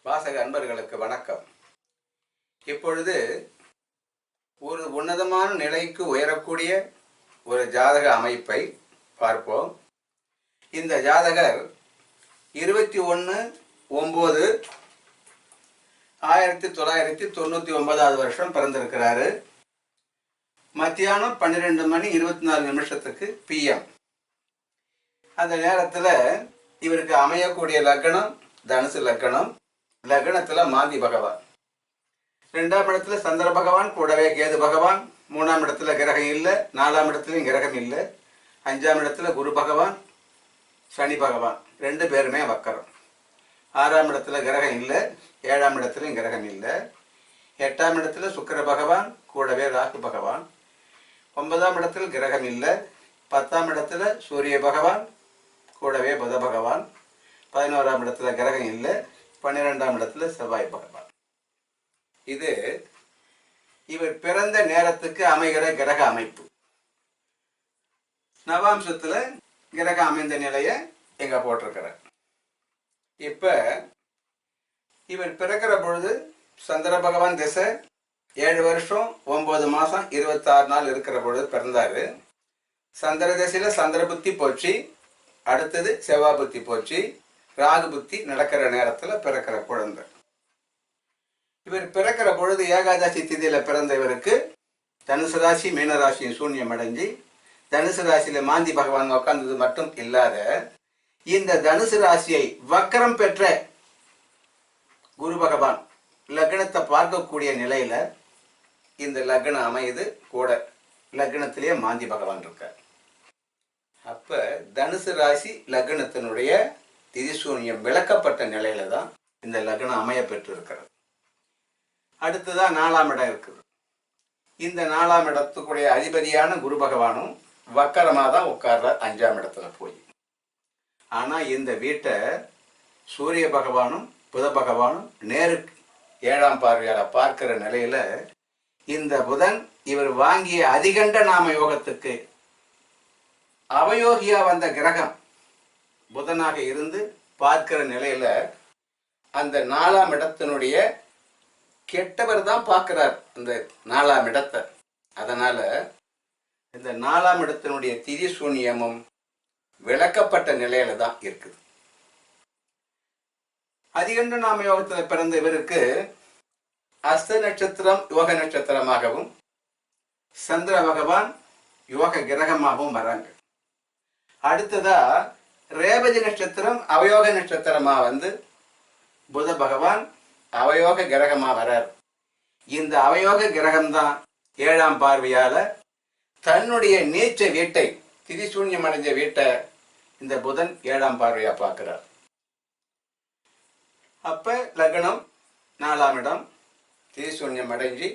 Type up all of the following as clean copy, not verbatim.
வாசக அன்பர்களுக்கு வணக்கம். இப்பொழுது ஒரு உன்னதமான நிலைக்கு உயரக்கூடிய ஒரு ஜாதக அமைப்பை பார்ப்போம். இந்த ஜாதகர் 21/9/1999 வருஷம் பிறந்திருக்கிறாரு. மத்தியானம் 12:24 PM. அந்த நேரத்தில் இவருக்கு அமையக்கூடிய லக்னம் தனுசு லக்னம். லக்னத்துல மாந்தி பகவான், 2ஆம் இடத்துல சந்திர பகவான், கூடவே கேது பகவான், 3ஆம் இடத்துல கிரகம் இல்லை, 4ஆம் இடத்துலையும் கிரகம் இல்லை, 5ஆம் இடத்துல குரு பகவான், சனி பகவான் 2 பேருமே வக்கரம், 6ஆம் இடத்துல கிரகம் இல்லை, 7ஆம் இடத்துலையும் கிரகம் இல்லை, 8ஆம் இடத்துல சுக்கிர பகவான், கூடவே ராகு பகவான், 9ஆம் இடத்துல கிரகம் இல்லை, 10ஆம் இடத்துல சூரிய பகவான், கூடவே புத பகவான், 11ஆம் இடத்துல கிரகம் இல்லை, 12ஆம் இடத்துல செவ்வாய் பகவான். இது இவர் பிறந்த நேரத்துக்கு அமைகிற கிரக அமைப்பு. நவாம்சத்துல கிரகம் அமைந்த நிலையை எங்க போட்டிருக்கிறார். இப்ப இவர் பிறக்கிற பொழுது சந்திர பகவான் திசை 7 வருஷம் 9 மாசம் 26 நாள் இருக்கிற பொழுது பிறந்தாரு. சந்திர திசையில சந்திர புத்தி போச்சு, அடுத்தது செவ்வாய் புத்தி போச்சு, ராகு புத்தி நடக்கிற நேரத்துல பிறக்கிற குழந்தை. இவர் பிறக்கிற பொழுது ஏகாதசி திதியில பிறந்த இவருக்கு தனுசு ராசி மீனராசியும் சூன்யம் அடைஞ்சி, தனுசு ராசியில மாந்தி பகவான் உட்கார்ந்தது மட்டும் இல்லாத இந்த தனுசு ராசியை வக்கரம் பெற்ற குரு பகவான் லக்னத்தை பார்க்கக்கூடிய நிலையில இந்த லக்னம் அமையுது. கூட லக்னத்திலேயே மாந்தி பகவான் இருக்கார். அப்ப தனுசு ராசி லக்னத்தினுடைய திதிசூன்யம் விளக்கப்பட்ட நிலையில தான் இந்த லக்னம் அமைய பெற்று இருக்கிறது. அடுத்ததான் 4ஆம் இடம் இருக்குது. இந்த 4ஆம் இடத்துக்குடைய அதிபதியான குரு பகவானும் வக்கரமாக தான் உட்கார்றார் 5ஆம் இடத்துல போய். ஆனா இந்த வீட்டை சூரிய பகவானும் புத பகவானும் நேருக்கு 7ஆம் பார்வையால பார்க்கிற நிலையில இந்த புதன் இவர் வாங்கிய அதிகண்ட நாம யோகத்துக்கு அவயோகியா வந்த கிரகம் புதனாக இருந்து பார்க்கிற நிலையில அந்த 4ஆம் இடத்தினுடைய கெட்டவர் தான் பார்க்கிறார் அந்த 4ஆம் இடத்தை. அதனால இந்த 4ஆம் இடத்தினுடைய திதி சூன்யமும் விளக்கப்பட்ட நிலையில தான் இருக்குது. அதிகண்ட நாம யோகத்துல பிறந்த இவருக்கு அஸ்த நட்சத்திரம் யோக நட்சத்திரமாகவும் சந்திர பகவான் யோக கிரகமாகவும் வராங்க. அடுத்ததா ரேவதி நட்சத்திரம் அவயோக நட்சத்திரமா வந்து புத பகவான் அவயோக கிரகமா வரார். இந்த அவயோக கிரகம்தான் 7ஆம் பார்வையால தன்னுடைய நீச்ச வீட்டை திதிசூன்யம் அடைஞ்ச வீட்டை இந்த புதன் 7ஆம் பார்வையா பார்க்கிறார். அப்ப லக்னம் 4ஆம் இடம் திதிசூன்யம் அடைஞ்சி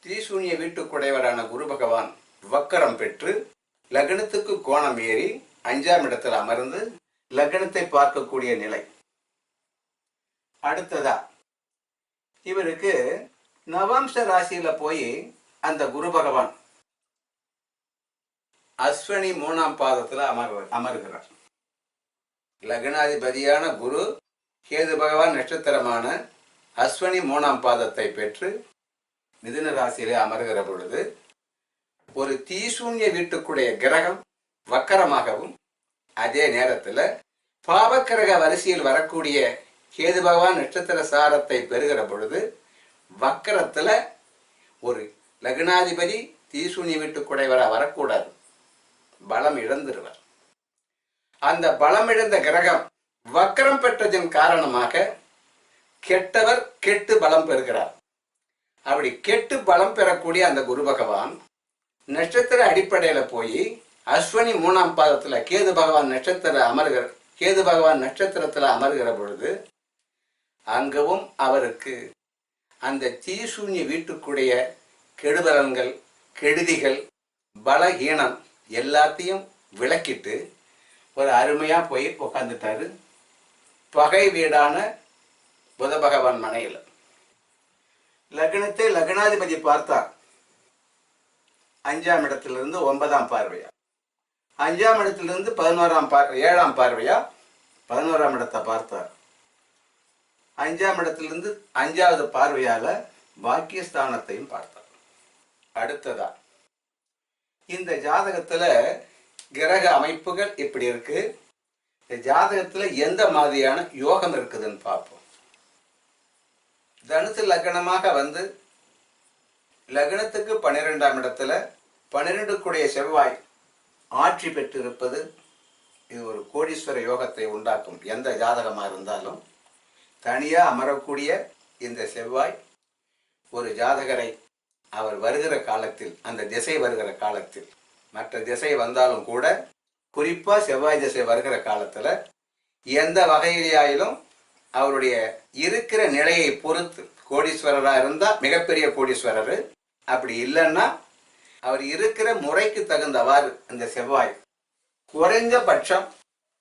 திதிசூன்ய வீட்டுக்குடையவரான குரு பகவான் வக்கரம் பெற்று லக்னத்துக்கு கோணம் ஏறி 5ஆம் இடத்துல அமர்ந்து லக்னத்தை பார்க்கக்கூடிய நிலை. அடுத்ததா இவருக்கு நவாம்ச ராசியில போய் அந்த குரு பகவான் அஸ்வினி 3ஆம் பாதத்துல அமர்கிறார். லக்னாதிபதியான குரு கேது பகவான் நட்சத்திரமான அஸ்வினி 3ஆம் பாதத்தை பெற்று மிதுன ராசியிலே அமர்கிற பொழுது ஒரு தீசூன்ய வீட்டுக்குடைய கிரகம் வக்கரமாகவும் அதே நேரத்துல பாவக்கிரக வரிசையில் வரக்கூடிய கேது பகவான் நட்சத்திர சாரத்தை பெறுகிற பொழுது வக்கரத்துல ஒரு லக்னாதிபதி தீசூன்ய வீட்டுக்குடையவரா வரக்கூடாது, பலம் இழந்துருவார். அந்த பலம் இழந்த கிரகம் வக்கரம் பெற்றதன் காரணமாக கெட்டவர் கெட்டு பலம் பெறுகிறார். அப்படி கெட்டு பலம் பெறக்கூடிய அந்த குரு பகவான் நட்சத்திர அடிப்படையில போய் அஸ்வினி 3ஆம் பாதத்துல கேது பகவான் நட்சத்திரத்துல அமர்கிற பொழுது அங்கவும் அவருக்கு அந்த தீசூன்ய வீட்டுக்குடைய கெடுபலன்கள் கெடுதிகள் பலஹீனம் எல்லாத்தையும் விளக்கிட்டு ஒரு அருமையா போய் உட்காந்துட்டாரு பகை வீடான புத பகவான் மனையில. லக்னத்தை லக்னாதிபதி பார்த்தார் 5ஆம் இடத்திலிருந்து 9ஆம் பார்வையா, 5ஆம் இடத்திலிருந்து 7ஆம் பார்வையா 11ஆம் இடத்தை பார்த்தார். 5ஆம் இடத்திலிருந்து 5வது பார்வையால பாக்கியஸ்தானத்தையும் பார்த்தார். அடுத்ததா இந்த ஜாதகத்துல கிரக அமைப்புகள் இப்படி இருக்கு. இந்த ஜாதகத்துல எந்த மாதிரியான யோகம் இருக்குதுன்னு பார்ப்போம். தனுசு லக்னமாக வந்து லக்னத்துக்கு 12ஆம் இடத்துல 12 செவ்வாய் ஆட்சி பெற்றிருப்பது இது ஒரு கோடீஸ்வர யோகத்தை உண்டாக்கும். எந்த ஜாதகமாக இருந்தாலும் தனியாக அமரக்கூடிய இந்த செவ்வாய் ஒரு ஜாதகரை அவர் வருகிற காலத்தில், அந்த திசை வருகிற காலத்தில், மற்ற திசை வந்தாலும் கூட குறிப்பாக செவ்வாய் திசை வருகிற காலத்தில் எந்த வகையிலாயிலும் அவருடைய இருக்கிற நிலையை பொறுத்து, கோடீஸ்வரராக இருந்தால் மிகப்பெரிய கோடீஸ்வரர், அப்படி இல்லைன்னா அவர் இருக்கிற முறைக்கு தகுந்தவாறு இந்த செவ்வாய் குறைந்தபட்சம்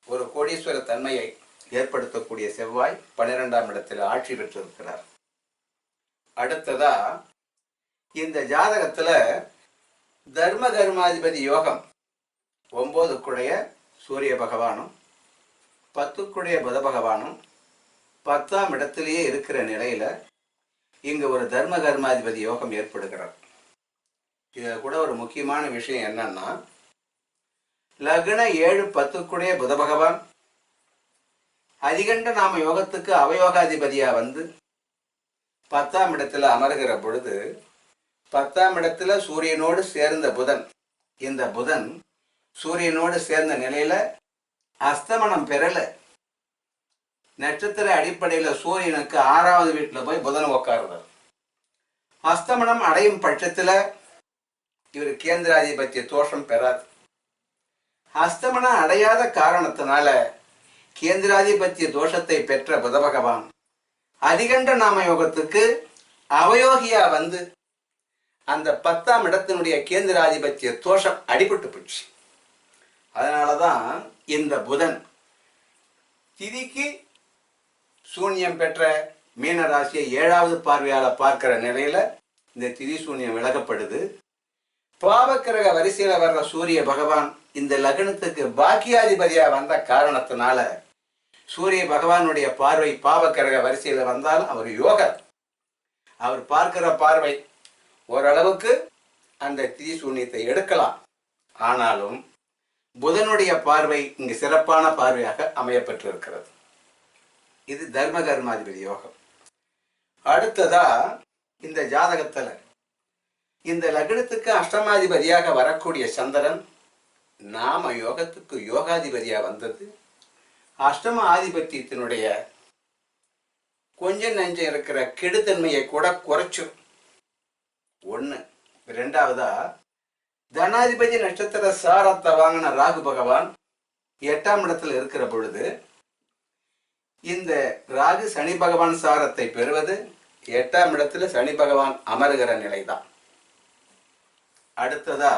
ஒரு கோடீஸ்வர தன்மையை ஏற்படுத்தக்கூடிய செவ்வாய் 12ஆம் இடத்தில் ஆட்சி பெற்றிருக்கிறார். அடுத்ததா இந்த ஜாதகத்துல தர்ம கர்மாதிபதி யோகம் 9 சூரிய பகவானும் 10 புத பகவானும் 10ஆம் இடத்திலேயே இருக்கிற நிலையில இங்க ஒரு தர்ம கர்மாதிபதி யோகம் ஏற்படுகிறார். இதுல கூட ஒரு முக்கியமான விஷயம் என்னன்னா, லக்ன 7 10 புத பகவான் அதிகண்ட நாம யோகத்துக்கு அவயோகாதிபதியா வந்து 10ஆம் இடத்துல அமர்கிற பொழுது 10ஆம் இடத்துல சூரியனோடு சேர்ந்த புதன், இந்த புதன் சூரியனோடு சேர்ந்த நிலையில அஸ்தமனம் பெறல. நட்சத்திர அடிப்படையில சூரியனுக்கு 6வது வீட்டுல போய் புதன் உட்காருவார். அஸ்தமனம் அடையும் பட்சத்துல இவர் கேந்திராதிபத்திய தோஷம் பெறாது. அஸ்தமனம் அடையாத காரணத்தினால கேந்திராதிபத்திய தோஷத்தை பெற்ற புத பகவான் அதிகண்ட நாம யோகத்துக்கு அவயோகியா வந்து அந்த 10ஆம் இடத்தினுடைய கேந்திராதிபத்திய தோஷம் அடிபட்டு போச்சு. அதனாலதான் இந்த புதன் திதிக்கு சூன்யம் பெற்ற மீன ராசியை 7வது பார்வையால பார்க்கிற நிலையில இந்த திதி சூன்யம் விலகப்படுது. பாவக்கிரக வரிசையில வர்ற சூரிய பகவான் இந்த லக்னத்துக்கு பாக்கியாதிபதியா வந்த காரணத்தினால சூரிய பகவானுடைய பார்வை பாவக்கிரக வரிசையில வந்தாலும் அவர் யோகர். அவர் பார்க்கிற பார்வை ஓரளவுக்கு அந்த திதி சூன்யத்தை எடுக்கலாம். ஆனாலும் புதனுடைய பார்வை இங்கு சிறப்பான பார்வையாக அமையப்பட்டிருக்கிறது. இது தர்ம கர்மாதிபதி யோகம். அடுத்ததா இந்த ஜாதகத்துல இந்த லக்னத்துக்கு அஷ்டமாதிபதியாக வரக்கூடிய சந்திரன் நாம யோகத்துக்கு யோகாதிபதியா வந்தது அஷ்டம ஆதிபத்தியத்தினுடைய கொஞ்சம் நஞ்சம் இருக்கிற கெடுத்தன்மையை கூட குறைச்சும். 1. 2வதா தனாதிபதி நட்சத்திர சாரத்தை வாங்கின ராகு பகவான் 8ஆம் இடத்துல இருக்கிற பொழுது இந்த ராகு சனி பகவான் சாரத்தை பெறுவது 8ஆம் இடத்துல சனி பகவான் அமருகிற நிலைதான். அடுத்ததா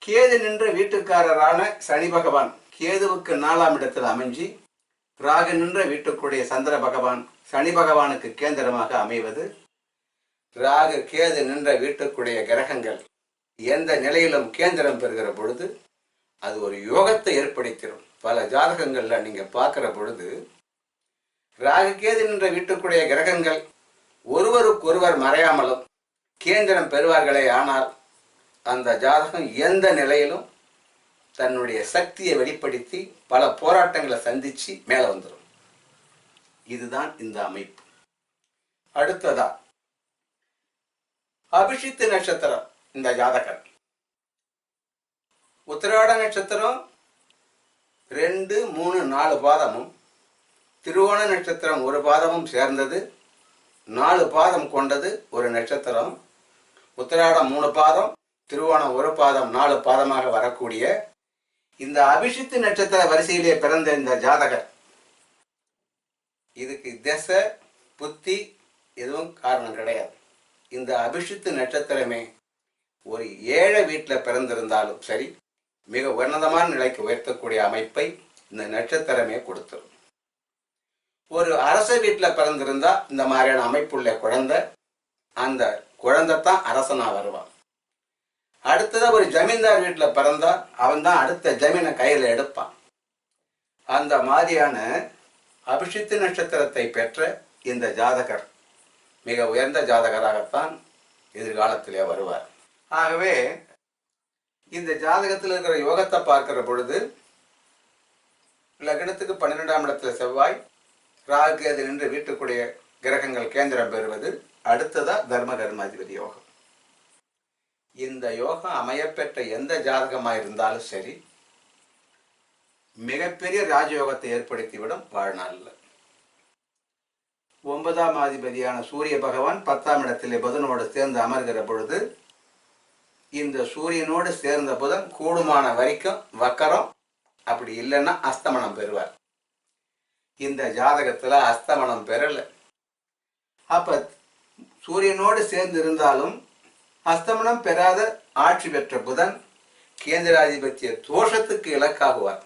கேது நின்ற வீட்டுக்காரரான சனி பகவான் கேதுவுக்கு 4ஆம் இடத்துல அமைஞ்சி ராகு நின்ற வீட்டுக்குடைய சந்திர பகவான் சனி பகவானுக்கு கேந்திரமாக அமைவது. ராகு கேது நின்ற வீட்டுக்குடைய கிரகங்கள் எந்த நிலையிலும் கேந்திரம் பெறுகிற பொழுது அது ஒரு யோகத்தை ஏற்படுத்திடும். பல ஜாதகங்கள்ல நீங்க பார்க்கிற பொழுது ராகு கேது நின்ற வீட்டுக்குடைய கிரகங்கள் ஒருவருக்கொருவர் மறையாமலும் கேந்திரம் பெறுவார்களே, ஆனால் அந்த ஜாதகம் எந்த நிலையிலும் தன்னுடைய சக்தியை வெளிப்படுத்தி பல போராட்டங்களை சந்திச்சு மேல வந்துடும். இதுதான் இந்த அமைப்பு. அடுத்ததா அபிஷித்து நட்சத்திரம் இந்த ஜாதகர். உத்திராட நட்சத்திரம் 2, 3, 4 பாதமும் திருவோண நட்சத்திரம் 1 பாதமும் சேர்ந்தது 4 பாதம் கொண்டது ஒரு நட்சத்திரம். உத்திராடம் 3 பாதம், திருவோணம் 1 பாதம், 4 பாதமாக வரக்கூடிய இந்த அபிஷித்து நட்சத்திர வரிசையிலே பிறந்த இந்த ஜாதகர் இதுக்கு திசை புத்தி எதுவும் காரணம் கிடையாது. இந்த அபிஷித்து நட்சத்திரமே ஒரு ஏழை வீட்டில் பிறந்திருந்தாலும் சரி மிக உன்னதமான நிலைக்கு உயர்த்தக்கூடிய அமைப்பை இந்த நட்சத்திரமே கொடுத்துரும். ஒரு அரச வீட்டில் பிறந்திருந்தா இந்த மாதிரியான அமைப்புள்ள குழந்தை, அந்த குழந்தை தான் அரசனா வருவான். அடுத்ததா ஒரு ஜமீன்தார் வீட்டில் பிறந்தா அவன் தான் அடுத்த ஜமீனை கையில் எடுப்பான். அந்த மாதிரியான அபிஷித்து நட்சத்திரத்தை பெற்ற இந்த ஜாதகர் மிக உயர்ந்த ஜாதகராகத்தான் எதிர்காலத்திலே வருவார். ஆகவே இந்த ஜாதகத்தில் இருக்கிற யோகத்தை பார்க்கிற பொழுது லக்னத்துக்கு 12ஆம் இடத்துல செவ்வாய், ராகு அது நின்று வீட்டுக்குடைய கிரகங்கள் கேந்திரம் பெறுவது. அடுத்ததா தர்ம கர்மாதிபதி யோகம். இந்த யோகம் அமையப்பெற்ற எந்த ஜாதகமாக இருந்தாலும் சரி மிகப்பெரிய ராஜயோகத்தை ஏற்படுத்திவிடும் வாழ்நாளில். 9ஆம் அதிபதியான சூரிய பகவான் 10ஆம் இடத்திலே புதனோடு சேர்ந்து அமர்கிற பொழுது இந்த சூரியனோடு சேர்ந்த புதன் கூடுமான வரைக்கும் வக்கரம், அப்படி இல்லைன்னா அஸ்தமனம் பெறுவார். இந்த ஜாதகத்துல அஸ்தமனம் பெறல. அப்ப சூரியனோடு சேர்ந்து இருந்தாலும் அஸ்தமனம் பெறாத ஆட்சி பெற்ற புதன் கேந்திராதிபத்திய தோஷத்துக்கு இலக்காகுவார்.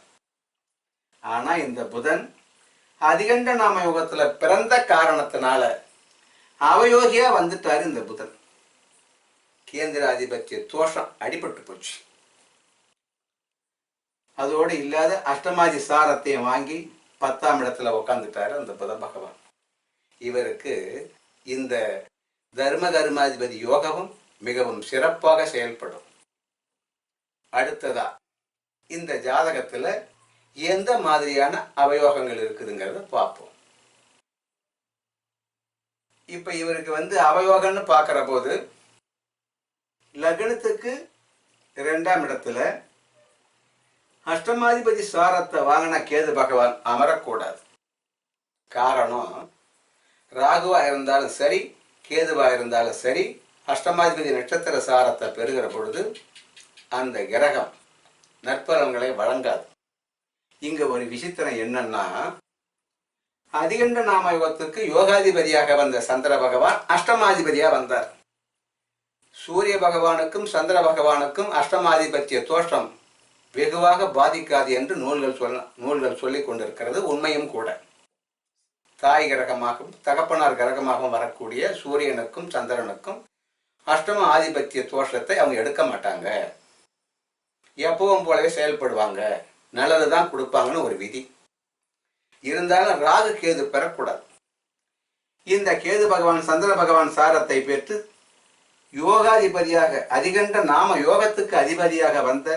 ஆனா இந்த புதன் அதிகண்ட நாம யோகத்துல பிறந்த காரணத்தினால அவயோகியா வந்துட்டாரு. இந்த புதன் கேந்திராதிபத்திய தோஷம் அடிபட்டு போச்சு. அதோடு இல்லாத அஷ்டமாதி சாரத்தையும் வாங்கி 10ஆம் இடத்துல உட்காந்துட்டாரு அந்த புத பகவான். இவருக்கு இந்த தர்ம கர்மாதிபதி யோகமும் மிகவும் சிறப்பாக செயல்படும். அடுத்ததா இந்த ஜாதகத்துல எந்த மாதிரியான அவயோகங்கள் இருக்குதுங்கிறத பார்ப்போம். இப்ப இவருக்கு அவயோகம்னு பார்க்கிற போது லக்னத்துக்கு 2ஆம் இடத்துல அஷ்டமாதிபதி சாரத்தை வாங்கின கேது பகவான் அமரக்கூடாது. காரணம், ராகுவா இருந்தாலும் சரி கேதுவா இருந்தாலும் சரி அஷ்டமாதிபதி நட்சத்திர சாரத்தை பெறுகிற பொழுது அந்த கிரகம் நற்பலன்களை வழங்காது. இங்க ஒரு விசித்திரம் என்னன்னா, அதிகண்ட நாம யோகத்துக்கு யோகாதிபதியாக வந்த சந்திர பகவான் அஷ்டமாதிபதியா வந்தார். சூரிய பகவானுக்கும் சந்திர பகவானுக்கும் அஷ்டமாதிபத்திய தோஷம் வெகுவாக பாதிக்காது என்று நூல்கள் சொல்லிக் கொண்டிருக்கிறது. உண்மையும் கூட. தாய் கிரகமாகவும் தகப்பனார் கிரகமாகவும் வரக்கூடிய சூரியனுக்கும் சந்திரனுக்கும் அஷ்டம ஆதிபத்திய தோஷத்தை அவங்க எடுக்க மாட்டாங்க. எப்பவும் போலவே செயல்படுவாங்க, நல்லதுதான் கொடுப்பாங்கன்னு ஒரு விதி. இருந்தாலும் ராகு கேது பெறக்கூடாது. இந்த கேது பகவான் சந்திர பகவான் சாரத்தை பெற்று யோகாதிபதியாக அதிகண்ட நாம யோகத்துக்கு அதிபதியாக வந்த,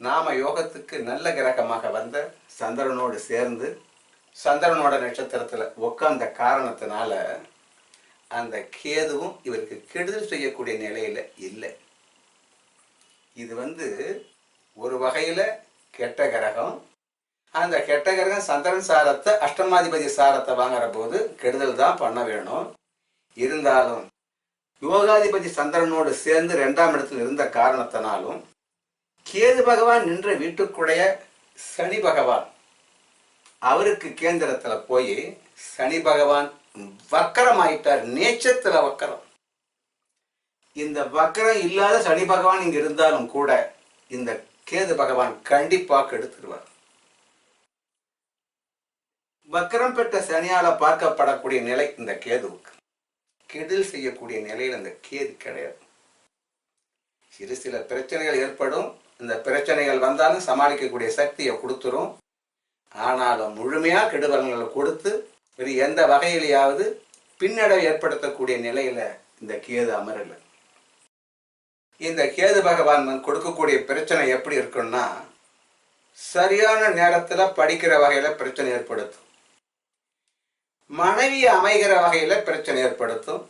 நாம யோகத்துக்கு நல்ல கிரகமாக வந்த சந்திரனோடு சேர்ந்து சந்திரனோட நட்சத்திரத்துல உட்கார்ந்த காரணத்தினால அந்த கேதுவும் இவருக்கு கெடுதல் செய்யக்கூடிய நிலையில இல்லை. இது ஒரு வகையில கெட்ட கிரகம். அந்த கெட்ட கிரகம் சந்திரன் சாரத்தை அஷ்டமாதிபதி சாரத்தை வாங்குற போது கெடுதல் தான் பண்ண வேணும். இருந்தாலும் யோகாதிபதி சந்திரனோடு சேர்ந்து 2ஆம் இடத்தில் இருந்த காரணத்தினாலும் கேது பகவான் நின்ற வீட்டுக்குடைய சனி பகவான் அவருக்கு கேந்திரத்துல போய் சனி பகவான் வக்கரம் ஆயிட்டார். நேச்சத்துல வக்கரம். இந்த வக்கரம் இல்லாத சனி பகவான் இங்க இருந்தாலும் கூட இந்த கேது பகவான் கண்டிப்பா கெடுத்துருவார். வக்கரம் பெற்ற சனியால பார்க்கப்படக்கூடிய நிலை இந்த கேதுவுக்கு. கெடுதல் செய்யக்கூடிய நிலையில் இந்த கேது கிடையாது. சில பிரச்சனைகள் ஏற்படும். இந்த பிரச்சனைகள் வந்தாலும் சமாளிக்கக்கூடிய சக்தியை கொடுத்துரும். ஆனாலும் முழுமையா கெடுபலன்களை கொடுத்து வேறு எந்த வகையிலேயாவது பின்னடைவை ஏற்படுத்தக்கூடிய நிலையில இந்த கேது அமரல. இந்த கேது பகவான் கொடுக்கக்கூடிய பிரச்சனை எப்படி இருக்குன்னா, சரியான நேரத்துல படிக்கிற வகையில பிரச்சனை ஏற்படுத்தும். மனைவி அமைகிற வகையில பிரச்சனை ஏற்படுத்தும்.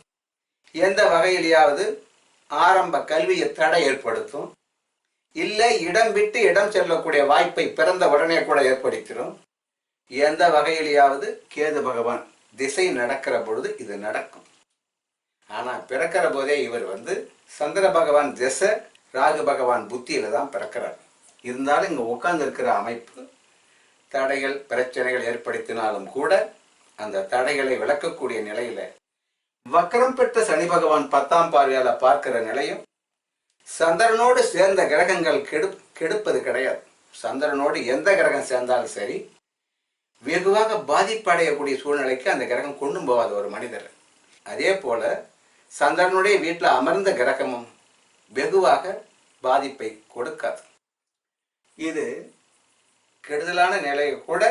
எந்த வகையிலேயாவது ஆரம்ப கல்வியை தடை ஏற்படுத்தும். இல்லை இடம் விட்டு இடம் செல்லக்கூடிய வாய்ப்பை பிறந்த உடனே கூட ஏற்படுத்திடும். எந்த வகையிலேயாவது கேது பகவான் திசை நடக்கிற பொழுது இது நடக்கும். ஆனா பிறக்கிற போதே இவர் சந்திர பகவான் திசை ராகு பகவான் புத்தியில தான் பிறக்கிறார். இருந்தாலும் இங்க உட்கார்ந்து இருக்கிற அமைப்பு தடைகள் பிரச்சனைகள் ஏற்படுத்தினாலும் கூட அந்த தடைகளை விளக்கக்கூடிய நிலையில வக்கரம் பெற்ற சனி பகவான் 10ஆம் பார்வையால பார்க்கிற நிலையும் சந்திரனோடு சேர்ந்த கிரகங்கள் கெடுப்பது கிடையாது. சந்திரனோடு எந்த கிரகம் சேர்ந்தாலும் சரி வெகுவாக பாதிப்படையக்கூடிய சூழ்நிலைக்கு அந்த கிரகம் கொண்டு போகாது ஒரு மனிதர். அதே போல சந்திரனுடைய வீட்டில் அமர்ந்த கிரகமும் வெகுவாக பாதிப்பை கொடுக்காது. இது கெடுதலான நிலையை கூட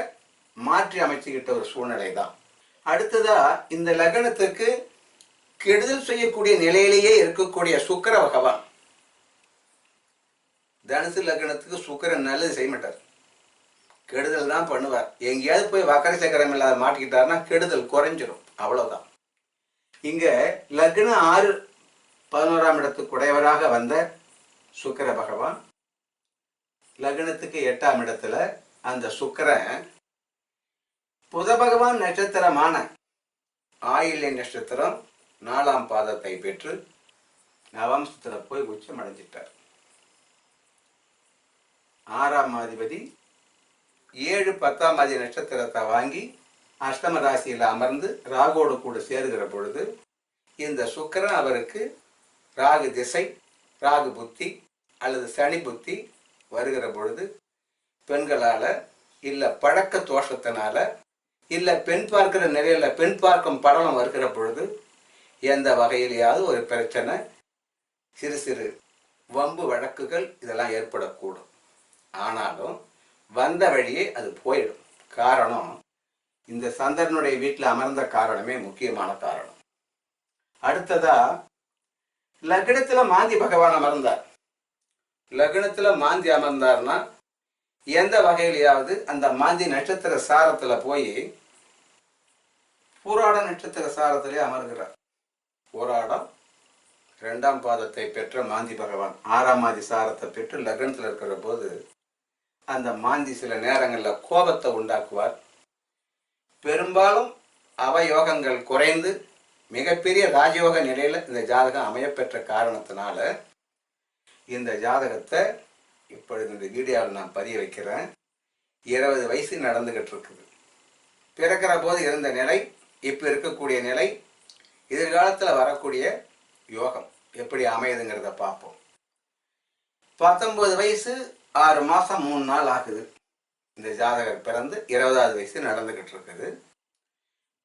மாற்றி அமைச்சுக்கிட்ட ஒரு சூழ்நிலை தான். அடுத்ததா இந்த லக்னத்துக்கு கெடுதல் செய்யக்கூடிய நிலையிலேயே இருக்கக்கூடிய சுக்கிர பகவான். தனுசு லக்னத்துக்கு சுக்கிரன் நல்லது செய்ய மாட்டார், கெடுதல் தான் பண்ணுவார். எங்கேயாவது போய் வக்கர சக்கரம் இல்லாத மாட்டிக்கிட்டாருன்னா கெடுதல் குறைஞ்சிரும், அவ்வளவுதான். இங்க லக்னம் 6 11ஆம் இடத்துக்கு உடையவராக வந்த சுக்கிர பகவான் லக்னத்துக்கு 8ஆம் இடத்துல அந்த சுக்கிரன் புத பகவான் நட்சத்திரமான ஆயில்ய நட்சத்திரம் 4ஆம் பாதத்தை பெற்று நவம்சத்துல போய் உச்சம் அடைஞ்சிட்டார். 6ஆம் அதிபதி 7 10ஆம் ஆதி நட்சத்திரத்தை வாங்கி அஷ்டம ராசியில் அமர்ந்து ராகுவோடு கூட சேருகிற பொழுது இந்த சுக்கிரன் அவருக்கு ராகு திசை, ராகு புத்தி அல்லது சனி புத்தி வருகிற பொழுது பெண்களால இல்ல பழக்க தோஷத்தினால இல்ல பெண் பார்க்கிற நிலையில பெண் பார்க்கும் படலம் வருகிற பொழுது எந்த வகையிலேயாவது ஒரு பிரச்சனை, சிறு சிறு வம்பு வழக்குகள் இதெல்லாம் ஏற்படக்கூடும். ஆனாலும் வந்த வழியே அது போயிடும். காரணம், இந்த சந்திரனுடைய வீட்டில் அமர்ந்த காரணமே முக்கியமான காரணம். அடுத்ததா லக்னத்துல மாந்தி பகவான் அமர்ந்தார். லக்னத்துல மாந்தி அமர்ந்தார்னா எந்த வகையிலேயாவது அந்த மாந்தி நட்சத்திர சாரத்துல போய் பூராட நட்சத்திர சாரத்திலே அமர்கிறார். பூராடம் 2ஆம் பாதத்தை பெற்ற மாந்தி பகவான் 6ஆம் ஆதி சாரத்தை பெற்று லக்னத்தில் இருக்கிற போது அந்த மாந்தி சில நேரங்களில் கோபத்தை உண்டாக்குவார். பெரும்பாலும் அவயோகங்கள் குறைந்து மிகப்பெரிய ராஜயோக நிலையில இந்த ஜாதகம் அமையப்பெற்ற காரணத்தினால இந்த ஜாதகத்தை இப்பொழுது இந்த வீடியோவில் நான் பதிய வைக்கிறேன். 20 வயசு நடந்துகிட்டு இருக்குது. பிறக்கிற போது இருந்த நிலை, இப்ப இருக்கக்கூடிய நிலை, எதிர்காலத்தில் வரக்கூடிய யோகம் எப்படி அமையுதுங்கிறத பார்ப்போம். 19 வயசு 6 மாசம் 3 நாள் ஆகுது. இந்த ஜாதகர் பிறந்து 20வது வயசு நடந்துகிட்டு இருக்குது.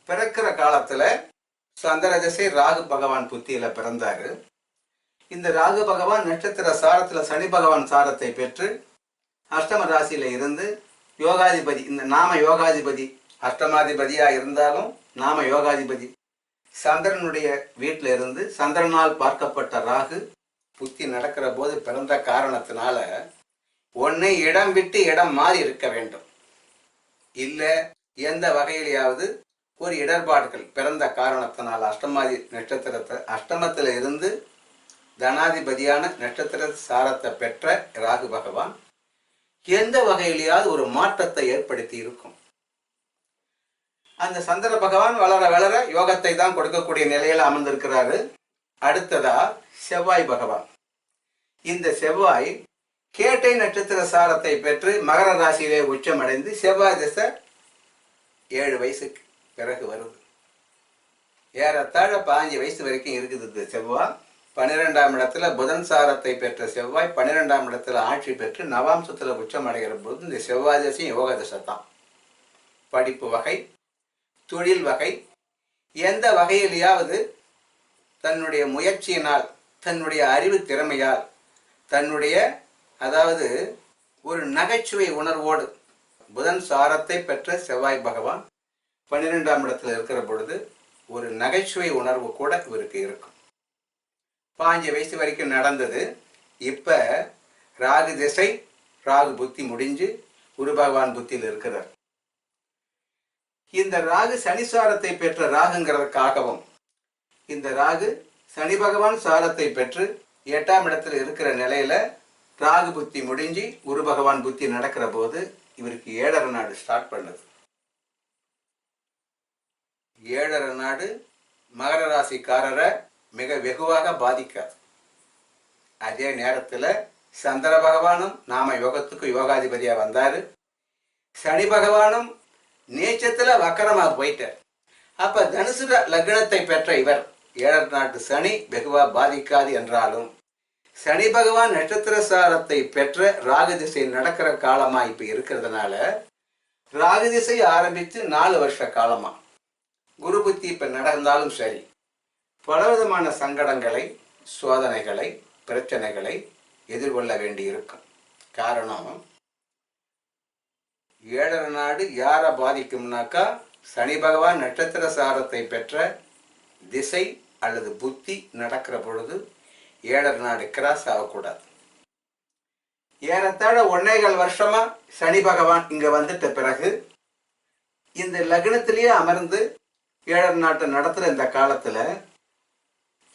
பிறக்கிற காலத்துல சந்திர திசை ராகு பகவான் புத்தியில பிறந்தாரு. இந்த ராகு பகவான் நட்சத்திர சாரத்துல சனி பகவான் சாரத்தை பெற்று அஷ்டம ராசியில இருந்து யோகாதிபதி, இந்த நாம யோகாதிபதி அஷ்டமாதிபதியா இருந்தாலும் நாம யோகாதிபதி சந்திரனுடைய வீட்டில இருந்து சந்திரனால் பார்க்கப்பட்ட ராகு புத்தி நடக்கிற போது பிறந்த காரணத்தினால ஒன்னு இடம் விட்டு இடம் மாறி இருக்க வேண்டும், இல்ல எந்த வகையிலேயாவது ஒரு இடர்பாடுகள் பிறந்த காரணத்தினால் அஷ்டமாதி நட்சத்திரத்தை அஷ்டமத்துல இருந்து தனாதிபதியான நட்சத்திர சாரத்தை பெற்ற ராகு பகவான் எந்த வகையிலேயாவது ஒரு மாற்றத்தை ஏற்படுத்தி இருக்கும். அந்த சந்திர பகவான் வளர வளர யோகத்தை தான் கொடுக்கக்கூடிய நிலையில அமர்ந்திருக்கிறாரு. அடுத்ததா செவ்வாய் பகவான். இந்த செவ்வாய் கேட்டை நட்சத்திர சாரத்தை பெற்று மகர ராசியிலே உச்சமடைந்து செவ்வாய் திசை 7 வயசுக்கு பிறகு வருது. ஏறத்தாழ 15 வயசு வரைக்கும் இருக்குது இந்த செவ்வாய். 12ஆம் இடத்துல புதன் சாரத்தை பெற்ற செவ்வாய் 12ஆம் இடத்துல ஆட்சி பெற்று நவாம்சத்துல உச்சம் அடைகிற போது இந்த செவ்வாய் தசையும் யோக தசை தான். படிப்பு வகை, தொழில் வகை, எந்த வகையிலேயாவது தன்னுடைய முயற்சியினால், தன்னுடைய அறிவு திறமையால், தன்னுடைய அதாவது ஒரு நகைச்சுவை உணர்வோடு புதன் சாரத்தை பெற்ற செவ்வாய் பகவான் 12ஆம் இடத்துல இருக்கிற பொழுது ஒரு நகைச்சுவை உணர்வு கூட இவருக்கு இருக்கும். 15 வயசு வரைக்கும் நடந்தது. இப்ப ராகு திசை, ராகு புத்தி முடிஞ்சு குரு பகவான் புத்தியில் இருக்கிறார். இந்த ராகு சனி சாரத்தை பெற்ற ராகுங்கிறதுக்காகவும் இந்த ராகு சனி பகவான் சாரத்தை பெற்று 8ஆம் இடத்துல இருக்கிற நிலையில ராகு புத்தி முடிஞ்சு குரு பகவான் புத்தி நடக்கிற போது இவருக்கு 7.5 நாடு ஸ்டார்ட் பண்ணது. 7.5 நாடு மகர ராசிக்காரரை மிக வெகுவாக பாதிக்காது. அதே நேரத்துல சந்திர பகவானும் நாம யோகத்துக்கு யோகாதிபதியா வந்தாரு. சனி பகவானும் நீச்சத்துல வக்கரமா போயிட்டார். அப்ப தனுசு லக்னத்தை பெற்ற இவர் 7.5 நாட்டு சனி வெகுவா பாதிக்காது என்றாலும் சனி பகவான் நட்சத்திர சாரத்தை பெற்ற ராகு திசை நடக்கிற காலமா இப்ப இருக்கிறதுனால ராகு திசை ஆரம்பித்து 4 வருஷ காலமா குரு புத்தி இப்ப நடந்தாலும் சரி பலவிதமான சங்கடங்களை, சோதனைகளை, பிரச்சனைகளை எதிர்கொள்ள வேண்டி இருக்கும். காரணம் 7.5 நாடு யாரை பாதிக்கும்னாக்கா சனி பகவான் நட்சத்திர சாரத்தை பெற்ற திசை அல்லது புத்தி நடக்கிற பொழுது ஏழரை நாடு கிராஸ் ஆகக்கூடாது. ஏறத்தாழ 1.25 வருஷமா சனி பகவான் இங்க வந்துட்ட பிறகு இந்த லக்னத்திலேயே அமர்ந்து ஏழரை நாட்டை நடத்துற இந்த காலத்துல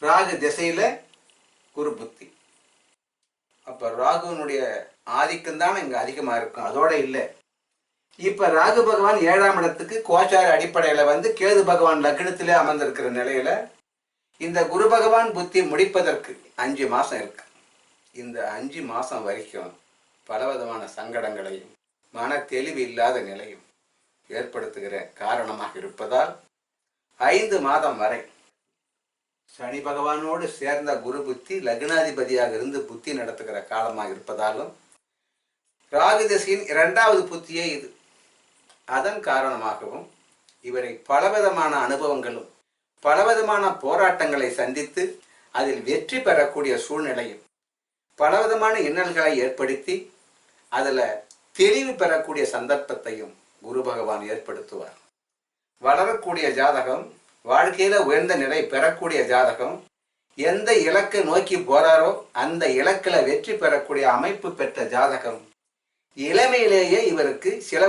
ராகு திசையில குரு புத்தி. அப்ப ராகுனுடைய ஆதிக்கம் தானே இங்க அதிகமா இருக்கும். அதோட இல்லை, இப்ப ராகு பகவான் 7ஆம் இடத்துக்கு கோச்சார அடிப்படையில வந்து கேது பகவான் லக்னத்திலே அமர்ந்திருக்கிற நிலையில இந்த குரு பகவான் புத்தி முடிப்பதற்கு 5 மாசம் இருக்கு. இந்த 5 மாசம் வரைக்கும் பலவிதமான சங்கடங்களையும் மன தெளிவு இல்லாத நிலையும் ஏற்படுத்துகிற காரணமாக இருப்பதால் 5 மாதம் வரை சனி பகவானோடு சேர்ந்த குரு புத்தி லக்னாதிபதியாக இருந்து புத்தி நடத்துகிற காலமாக இருப்பதாலும் ராகு திசையின் 2வது புத்தியே இது. அதன் காரணமாகவும் இவரை பலவிதமான அனுபவங்களும் பலவிதமான போராட்டங்களை சந்தித்து அதில் வெற்றி பெறக்கூடிய சூழ்நிலையும் பலவிதமான இன்னல்களை ஏற்படுத்தி அதில் தெளிவு பெறக்கூடிய சந்தர்ப்பத்தையும் குரு பகவான் ஏற்படுத்துவார். வளரக்கூடிய ஜாதகம், வாழ்க்கையில உயர்ந்த நிலை பெறக்கூடிய ஜாதகம், எந்த இலக்கை நோக்கி போறாரோ அந்த இலக்கில் வெற்றி பெறக்கூடிய அமைப்பு பெற்ற ஜாதகம் இளமையிலேயே இவருக்கு சில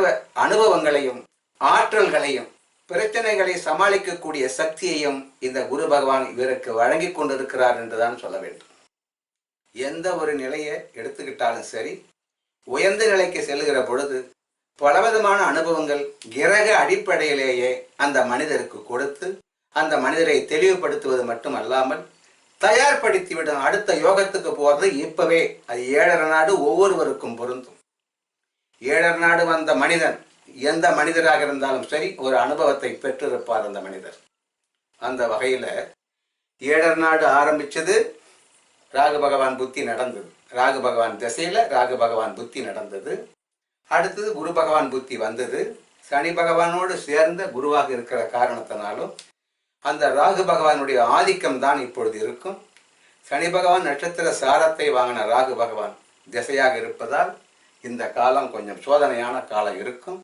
அனுபவங்களையும் ஆற்றல்களையும் பிரச்சனைகளை சமாளிக்கக்கூடிய சக்தியையும் இந்த குரு பகவான் இவருக்கு வழங்கி கொண்டிருக்கிறார் என்றுதான் சொல்ல வேண்டும். எந்த ஒரு நிலையை எடுத்துக்கிட்டாலும் சரி, உயர்ந்த நிலைக்கு செல்லுகிற பொழுது பலவிதமான அனுபவங்கள் கிரக அடிப்படையிலேயே அந்த மனிதருக்கு கொடுத்து அந்த மனிதரை தெளிவுபடுத்துவது மட்டுமல்லாமல் தயார்படுத்திவிடும். அடுத்த யோகத்துக்கு போறது இப்பவே. அது 7.5 நாடு ஒவ்வொருவருக்கும் பொருந்தும். 7.5 நாடு வந்த மனிதன் எந்த மனிதராக இருந்தாலும் சரி ஒரு அனுபவத்தை பெற்றிருப்பார் அந்த மனிதர். அந்த வகையில 7.5 நாடு ஆரம்பிச்சது, ராகு பகவான் புத்தி நடந்தது, ராகு பகவான் திசையில ராகு பகவான் புத்தி நடந்தது. அடுத்தது குரு பகவான் புத்தி வந்தது. சனி பகவானோடு சேர்ந்த குருவாக இருக்கிற காரணத்தினாலும் அந்த ராகு பகவானுடைய ஆதிக்கம் தான் இப்பொழுது இருக்கும். சனி பகவான் நட்சத்திர சாரத்தை வாங்கின ராகு பகவான் திசையாக இருப்பதால் இந்த காலம் கொஞ்சம் சோதனையான காலம் இருக்கும்.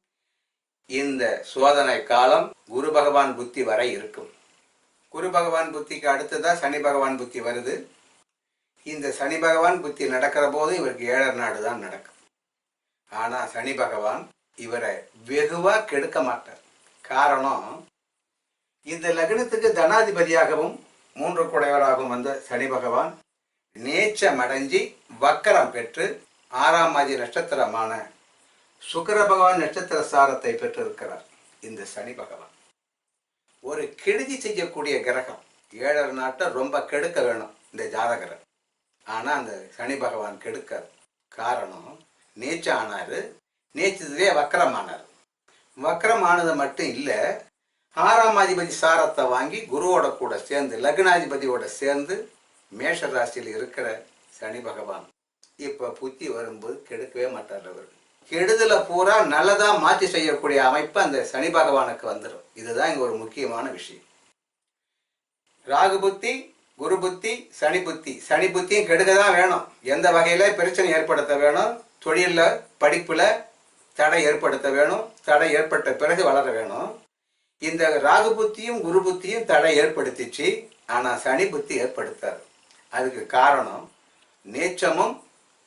இந்த சோதனை காலம் குரு பகவான் புத்தி வரை இருக்கும். குரு பகவான் புத்திக்கு அடுத்ததான் சனி பகவான் புத்தி வருது. இந்த சனி பகவான் புத்தி நடக்கிற போது இவருக்கு 7.5 நாடு தான் நடக்கும். ஆனா சனி பகவான் இவரை வெகுவா கெடுக்க மாட்டார். காரணம், இந்த லக்னத்துக்கு தனாதிபதியாகவும் 3 குடையவராகவும் வந்த சனி பகவான் நேச்சமடைஞ்சி வக்கரம் பெற்று 6ஆம் ஆதி நட்சத்திரமான சுக்கிர பகவான் நட்சத்திர சாரத்தை பெற்றிருக்கிறார். இந்த சனி பகவான் ஒரு கெடுதி செய்யக்கூடிய கிரகம். 7.5 நாட்டை ரொம்ப கெடுக்க வேணும் இந்த ஜாதகரை. ஆனா அந்த சனி பகவான் கெடுக்காது. காரணம், நீச்சம் ஆனாரு, நீச்சத்திலே வக்கரமானார். வக்கரமானது மட்டும் இல்லை, 6ஆம் அதிபதி சாரத்தை வாங்கி குருவோட கூட சேர்ந்து லக்னாதிபதியோட சேர்ந்து மேஷ ராசியில் இருக்கிற சனி பகவான் இப்ப புத்தி வரும்போது கெடுக்கவே மாட்டார். அவர் கெடுதல பூரா நல்லதா மாற்றி செய்யக்கூடிய அமைப்பு அந்த சனி பகவானுக்கு வந்துடும். இதுதான் இங்க ஒரு முக்கியமான விஷயம். ராகு புத்தி, குரு புத்தி, சனி புத்தி. சனி புத்தியும் கெடுக்கதான் வேணும். எந்த வகையில பிரச்சனை ஏற்படுத்த வேணும், தொழில படிப்புல தடை ஏற்படுத்த வேணும், தடை ஏற்பட்ட பிறகு வளர வேணும். இந்த ராகு புத்தியும் குரு புத்தியும் தடை ஏற்படுத்திச்சு. ஆனா சனி புத்தி ஏற்படுத்தாது. அதுக்கு காரணம், நீச்சமும்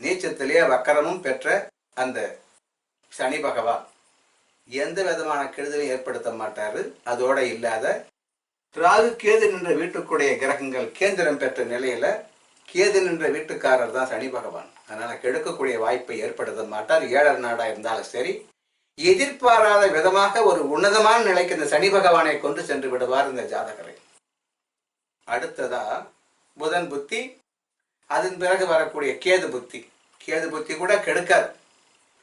நீச்சத்திலேயே வக்கரமும் பெற்ற அந்த சனி பகவான் எந்த விதமான கெடுதலையும் ஏற்படுத்த மாட்டாரு. அதோட இல்லாத ராகு கேது நின்ற வீட்டுக்குடைய கிரகங்கள் கேந்திரம் பெற்ற நிலையில கேது நின்ற வீட்டுக்காரர் தான் சனி பகவான். அதனால கெடுக்கக்கூடிய வாய்ப்பை ஏற்படுத்த மாட்டார். 7.5 நாடா இருந்தாலும் சரி, எதிர்பாராத விதமாக ஒரு உன்னதமான நிலைக்கு இந்த சனி பகவானை கொண்டு சென்று விடுவார் இந்த ஜாதகரை. அடுத்ததா புதன் புத்தி, அதன் பிறகு வரக்கூடிய கேது புத்தி. கேது புத்தி கூட கெடுக்காது.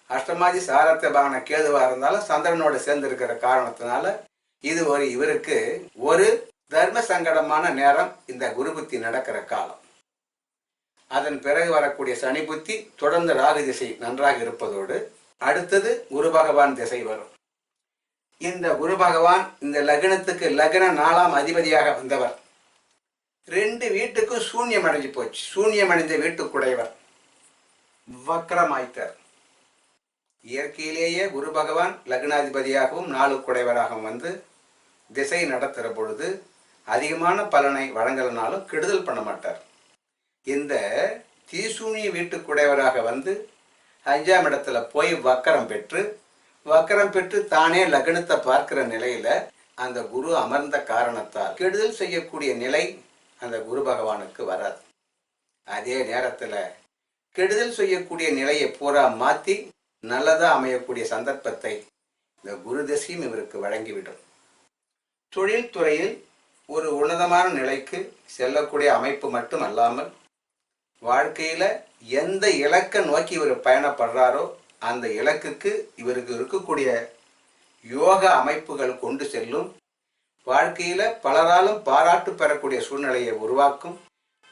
அஷ்டமாதி சாரத்தபான கேதுவா இருந்தாலும் சந்திரனோட சேர்ந்து இருக்கிற காரணத்தினால இது இவருக்கு ஒரு தர்ம சங்கடமான நேரம் இந்த குரு புத்தி நடக்கிற காலம். அதன் பிறகு வரக்கூடிய சனி புத்தி தொடர்ந்து ராகு திசை நன்றாக இருப்பதோடு அடுத்தது குரு பகவான் திசை வரும். இந்த குரு பகவான் இந்த லக்னத்துக்கு லக்ன 4ஆம் அதிபதியாக வந்தவர் 2 வீட்டுக்கும் சூன்யம் அடைஞ்சு போச்சு. சூன்யம் அடைந்த வீட்டுக்குடையவர் வக்கரமாயிட்டார். இயற்கையிலேயே குரு பகவான் லக்னாதிபதியாகவும் நாளுக்குடையவராகவும் வந்து திசை நடத்துகிற பொழுது அதிகமான பலனை வழங்கலனாலும் கெடுதல் பண்ண மாட்டார். இந்த தீசூனிய வீட்டுக்குடையவராக வந்து 5ஆம் இடத்துல போய் வக்கரம் பெற்று தானே லக்னத்தை பார்க்கிற நிலையில அந்த குரு அமர்ந்த காரணத்தால் கெடுதல் செய்யக்கூடிய நிலை அந்த குரு பகவானுக்கு வராது. அதே நேரத்தில் கெடுதல் செய்யக்கூடிய நிலையை பூரா மாற்றி நல்லதா அமையக்கூடிய சந்தர்ப்பத்தை இந்த குரு தசையும் இவருக்கு வழங்கிவிடும். தொழில்துறையில் ஒரு உன்னதமான நிலைக்கு செல்லக்கூடிய அமைப்பு மட்டும் அல்லாமல் வாழ்க்கையில எந்த இலக்கை நோக்கி இவர் பயணப்படுறாரோ அந்த இலக்குக்கு இவருக்கு இருக்கக்கூடிய யோக அமைப்புகள் கொண்டு செல்லும். வாழ்க்கையில பலராலும் பாராட்டு பெறக்கூடிய சூழ்நிலையை உருவாக்கும்.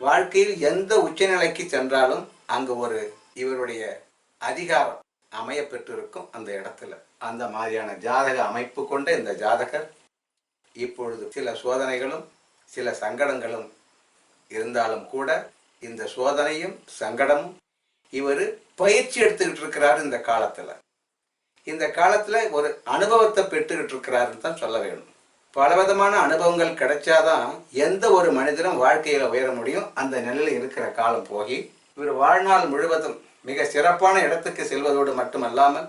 வாழ்க்கையில் எந்த உச்சநிலைக்கு சென்றாலும் அங்கு ஒரு இவருடைய அதிகாரம் அமைய பெற்றிருக்கும். அந்த இடத்துல அந்த மாதிரியான ஜாதக அமைப்பு கொண்ட இந்த ஜாதகர் இப்பொழுது சில சோதனைகளும் சில சங்கடங்களும் இருந்தாலும் கூட இந்த சோதனையும் சங்கடமும் இவர் பயிற்சி எடுத்துக்கிட்டு இருக்கிறார். இந்த காலத்துல ஒரு அனுபவத்தை பெற்றுக்கிட்டு இருக்கிறாருன்னு தான் சொல்ல வேணும். பலவிதமான அனுபவங்கள் கிடைச்சாதான் எந்த ஒரு மனிதனும் வாழ்க்கையில உயர முடியும். அந்த நிலையில் இருக்கிற காலம் போகி இவர் வாழ்நாள் முழுவதும் மிக சிறப்பான இடத்துக்கு செல்வதோடு மட்டுமல்லாமல்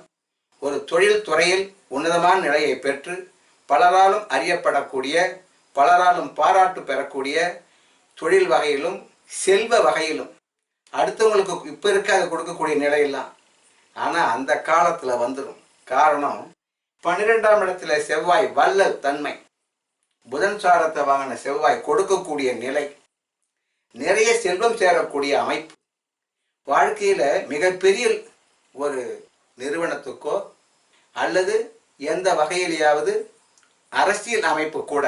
ஒரு தொழில் துறையில் உன்னதமான நிலையை பெற்று பலராலும் அறியப்படக்கூடிய பலராலும் பாராட்டு பெறக்கூடிய தொழில் வகையிலும் செல்வ வகையிலும் அடுத்தவங்களுக்கு இப்ப இருக்காது கொடுக்கக்கூடிய நிலையெல்லாம் ஆனா அந்த காலத்துல வந்துடும். காரணம் 12ஆம் இடத்துல செவ்வாய் வல்லல் தன்மை, புதன் சாரத்தை வாங்கின செவ்வாய் கொடுக்கக்கூடிய நிலை, நிறைய செல்வம் சேரக்கூடிய அமைப்பு, வாழ்க்கையில மிகப்பெரிய ஒரு நிறுவனத்துக்கோ அல்லது எந்த வகையிலேயாவது அரசியல் அமைப்பு கூட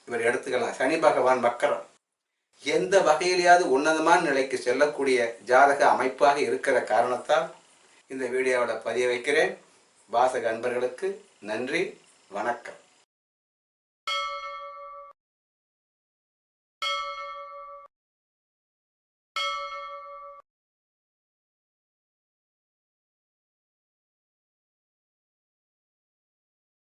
இவர் எடுத்துக்கலாம். சனி பகவான் வக்கரம் எந்த வகையிலேயாவது உன்னதமான நிலைக்கு செல்லக்கூடிய ஜாதக அமைப்பாக இருக்கிற காரணத்தால் இந்த வீடியோவோட பதிய வைக்கிறேன். வாசக அன்பர்களுக்கு நன்றி, வணக்கம்.